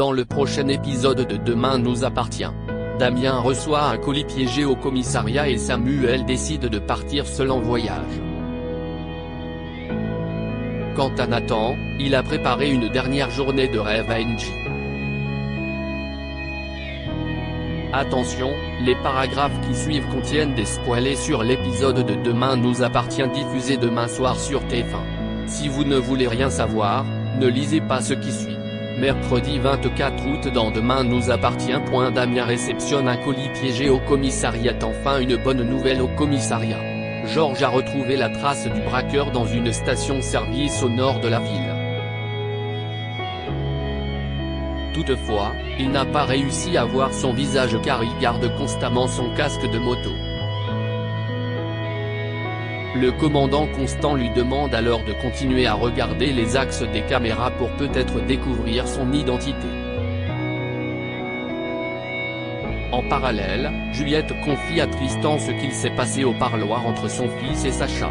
Dans le prochain épisode de Demain nous appartient, Damien reçoit un colis piégé au commissariat et Samuel décide de partir seul en voyage. Quant à Nathan, il a préparé une dernière journée de rêve à Angie. Attention, les paragraphes qui suivent contiennent des spoilers sur l'épisode de Demain nous appartient diffusé demain soir sur TF1. Si vous ne voulez rien savoir, ne lisez pas ce qui suit. Mercredi 24 août dans Demain nous appartient. Damien réceptionne un colis piégé au commissariat. Enfin une bonne nouvelle au commissariat. Georges a retrouvé la trace du braqueur dans une station-service au nord de la ville. Toutefois, il n'a pas réussi à voir son visage car il garde constamment son casque de moto. Le commandant Constant lui demande alors de continuer à regarder les axes des caméras pour peut-être découvrir son identité. En parallèle, Juliette confie à Tristan ce qu'il s'est passé au parloir entre son fils et Sacha.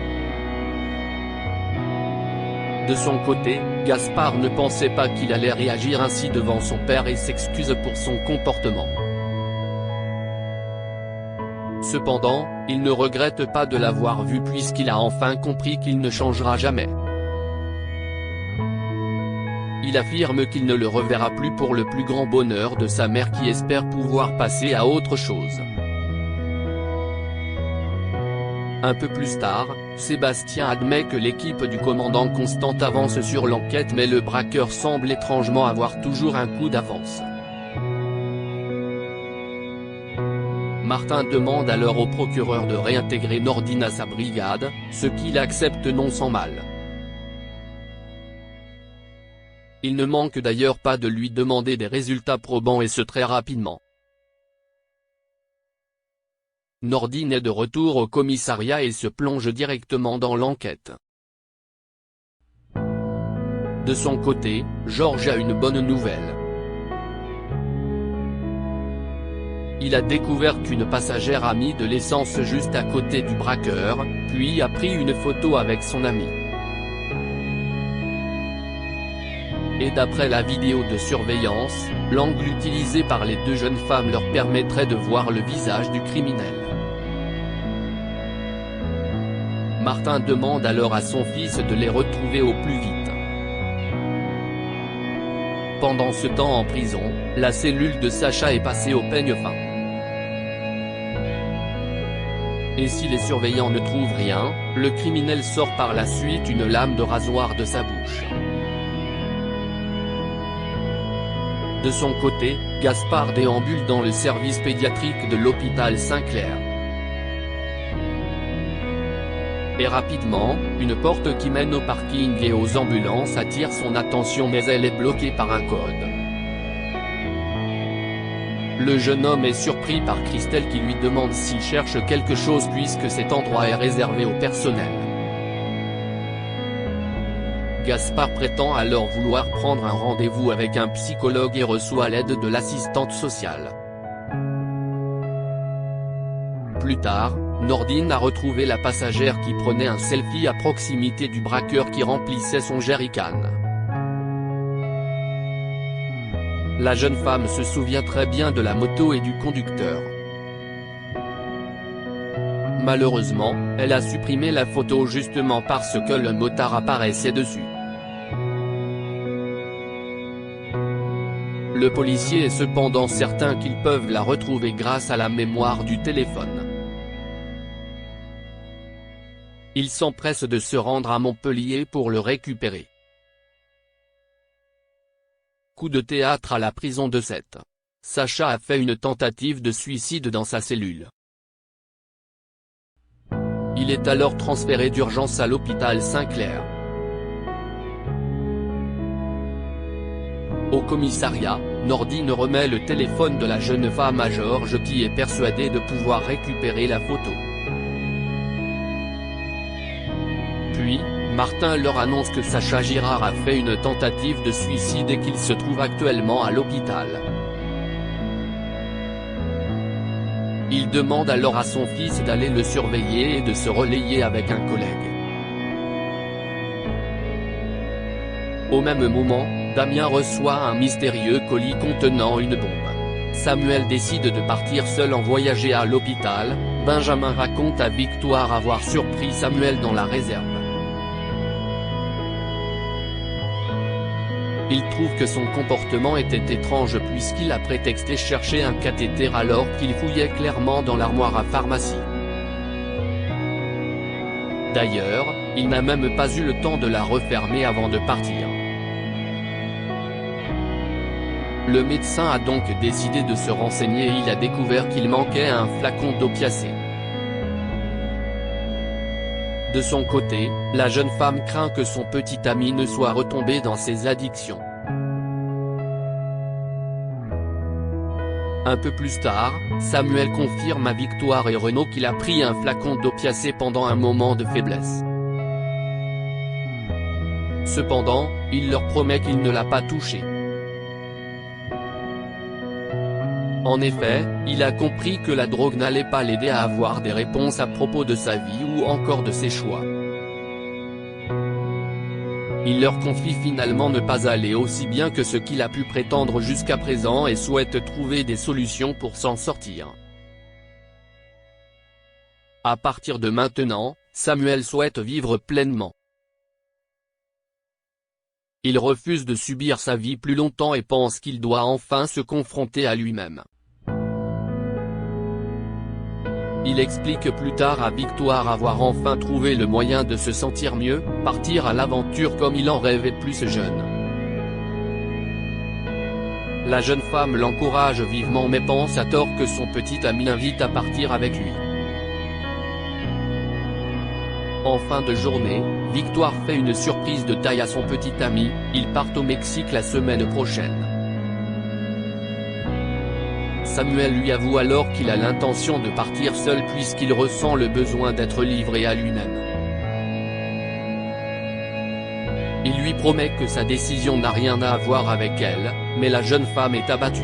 De son côté, Gaspard ne pensait pas qu'il allait réagir ainsi devant son père et s'excuse pour son comportement. Cependant, il ne regrette pas de l'avoir vu puisqu'il a enfin compris qu'il ne changera jamais. Il affirme qu'il ne le reverra plus pour le plus grand bonheur de sa mère qui espère pouvoir passer à autre chose. Un peu plus tard, Sébastien admet que l'équipe du commandant Constant avance sur l'enquête mais le braqueur semble étrangement avoir toujours un coup d'avance. Martin demande alors au procureur de réintégrer Nordine à sa brigade, ce qu'il accepte non sans mal. Il ne manque d'ailleurs pas de lui demander des résultats probants et ce très rapidement. Nordine est de retour au commissariat et se plonge directement dans l'enquête. De son côté, Georges a une bonne nouvelle. Il a découvert qu'une passagère a mis de l'essence juste à côté du braqueur, puis a pris une photo avec son ami. Et d'après la vidéo de surveillance, l'angle utilisé par les deux jeunes femmes leur permettrait de voir le visage du criminel. Martin demande alors à son fils de les retrouver au plus vite. Pendant ce temps en prison, la cellule de Sacha est passée au peigne fin. Et si les surveillants ne trouvent rien, le criminel sort par la suite une lame de rasoir de sa bouche. De son côté, Gaspard déambule dans le service pédiatrique de l'hôpital Saint-Clair. Et rapidement, une porte qui mène au parking et aux ambulances attire son attention mais elle est bloquée par un code. Le jeune homme est surpris par Christelle qui lui demande s'il cherche quelque chose puisque cet endroit est réservé au personnel. Gaspard prétend alors vouloir prendre un rendez-vous avec un psychologue et reçoit l'aide de l'assistante sociale. Plus tard, Nordine a retrouvé la passagère qui prenait un selfie à proximité du braqueur qui remplissait son jerrycan. La jeune femme se souvient très bien de la moto et du conducteur. Malheureusement, elle a supprimé la photo justement parce que le motard apparaissait dessus. Le policier est cependant certain qu'ils peuvent la retrouver grâce à la mémoire du téléphone. Il s'empresse de se rendre à Montpellier pour le récupérer. Coup de théâtre à la prison de Sète. Sacha a fait une tentative de suicide dans sa cellule. Il est alors transféré d'urgence à l'hôpital Saint-Clair. Au commissariat, Nordine remet le téléphone de la jeune femme à Georges qui est persuadé de pouvoir récupérer la photo. Puis, Martin leur annonce que Sacha Girard a fait une tentative de suicide et qu'il se trouve actuellement à l'hôpital. Il demande alors à son fils d'aller le surveiller et de se relayer avec un collègue. Au même moment, Damien reçoit un mystérieux colis contenant une bombe. Samuel décide de partir seul en voyager à l'hôpital. Benjamin raconte à Victoire avoir surpris Samuel dans la réserve. Il trouve que son comportement était étrange puisqu'il a prétexté chercher un cathéter alors qu'il fouillait clairement dans l'armoire à pharmacie. D'ailleurs, il n'a même pas eu le temps de la refermer avant de partir. Le médecin a donc décidé de se renseigner et il a découvert qu'il manquait un flacon d'opiacés. De son côté, la jeune femme craint que son petit ami ne soit retombé dans ses addictions. Un peu plus tard, Samuel confirme à Victoire et Renaud qu'il a pris un flacon d'opiacés pendant un moment de faiblesse. Cependant, il leur promet qu'il ne l'a pas touché. En effet, il a compris que la drogue n'allait pas l'aider à avoir des réponses à propos de sa vie ou encore de ses choix. Il leur confie finalement ne pas aller aussi bien que ce qu'il a pu prétendre jusqu'à présent et souhaite trouver des solutions pour s'en sortir. À partir de maintenant, Samuel souhaite vivre pleinement. Il refuse de subir sa vie plus longtemps et pense qu'il doit enfin se confronter à lui-même. Il explique plus tard à Victoire avoir enfin trouvé le moyen de se sentir mieux, partir à l'aventure comme il en rêvait plus jeune. La jeune femme l'encourage vivement mais pense à tort que son petit ami l'invite à partir avec lui. En fin de journée, Victoire fait une surprise de taille à son petit ami, ils partent au Mexique la semaine prochaine. Samuel lui avoue alors qu'il a l'intention de partir seul puisqu'il ressent le besoin d'être livré à lui-même. Il lui promet que sa décision n'a rien à voir avec elle, mais la jeune femme est abattue.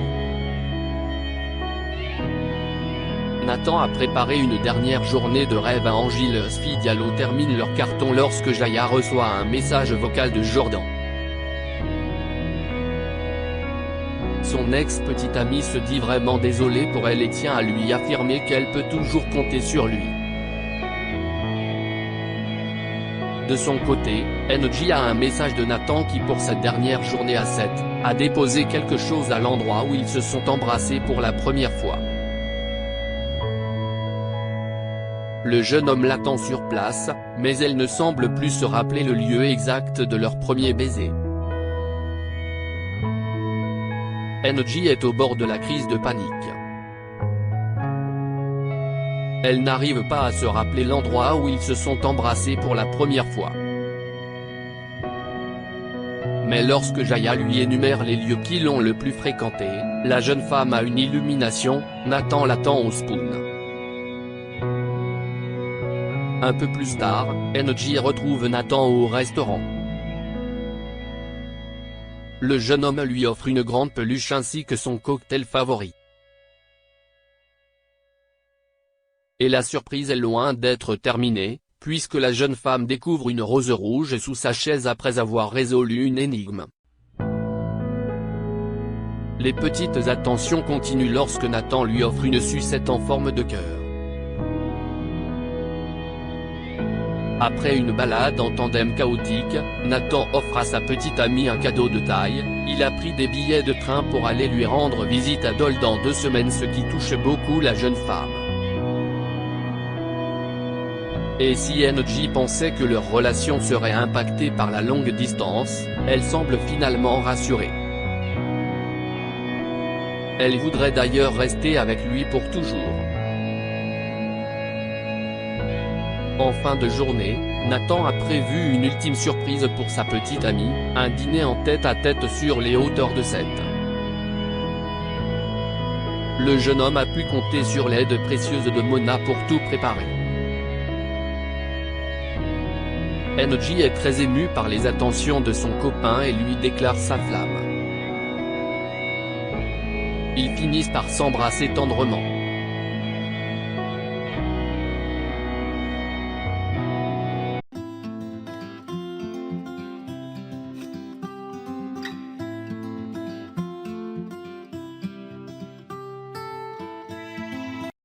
Nathan a préparé une dernière journée de rêve à Angeles Fidialo termine leur carton lorsque Jaya reçoit un message vocal de Jordan. Son ex-petite amie se dit vraiment désolée pour elle et tient à lui affirmer qu'elle peut toujours compter sur lui. De son côté, NJ a un message de Nathan qui pour sa dernière journée à 7, a déposé quelque chose à l'endroit où ils se sont embrassés pour la première fois. Le jeune homme l'attend sur place, mais elle ne semble plus se rappeler le lieu exact de leur premier baiser. NJ est au bord de la crise de panique. Elle n'arrive pas à se rappeler l'endroit où ils se sont embrassés pour la première fois. Mais lorsque Jaya lui énumère les lieux qui l'ont le plus fréquenté, la jeune femme a une illumination, Nathan l'attend au Spoon. Un peu plus tard, NJ retrouve Nathan au restaurant. Le jeune homme lui offre une grande peluche ainsi que son cocktail favori. Et la surprise est loin d'être terminée, puisque la jeune femme découvre une rose rouge sous sa chaise après avoir résolu une énigme. Les petites attentions continuent lorsque Nathan lui offre une sucette en forme de cœur. Après une balade en tandem chaotique, Nathan offre à sa petite amie un cadeau de taille, il a pris des billets de train pour aller lui rendre visite à Dole dans 2 semaines ce qui touche beaucoup la jeune femme. Et si NJ pensait que leur relation serait impactée par la longue distance, elle semble finalement rassurée. Elle voudrait d'ailleurs rester avec lui pour toujours. En fin de journée, Nathan a prévu une ultime surprise pour sa petite amie, un dîner en tête-à-tête sur les hauteurs de Sète. Le jeune homme a pu compter sur l'aide précieuse de Mona pour tout préparer. NJ est très ému par les attentions de son copain et lui déclare sa flamme. Ils finissent par s'embrasser tendrement.